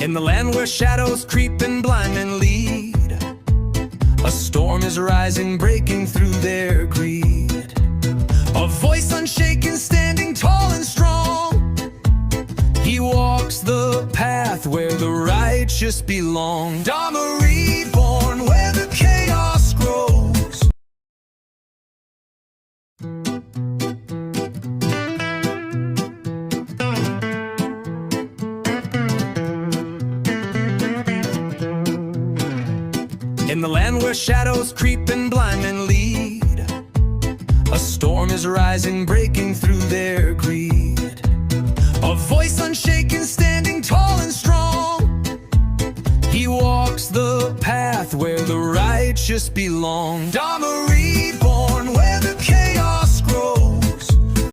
In the land where shadows creep and blind and lead, a storm is rising, breaking through their greed. A voice unshaken, standing tall and strong. He walks the path where the righteous belong. Dharma reborn, where the chaos grows. In the land where shadows creep and blind and lead, a storm is rising, breaking through their greed. A voice unshaken, standing tall and strong. He walks the path where the righteous belong. Dharma reborn.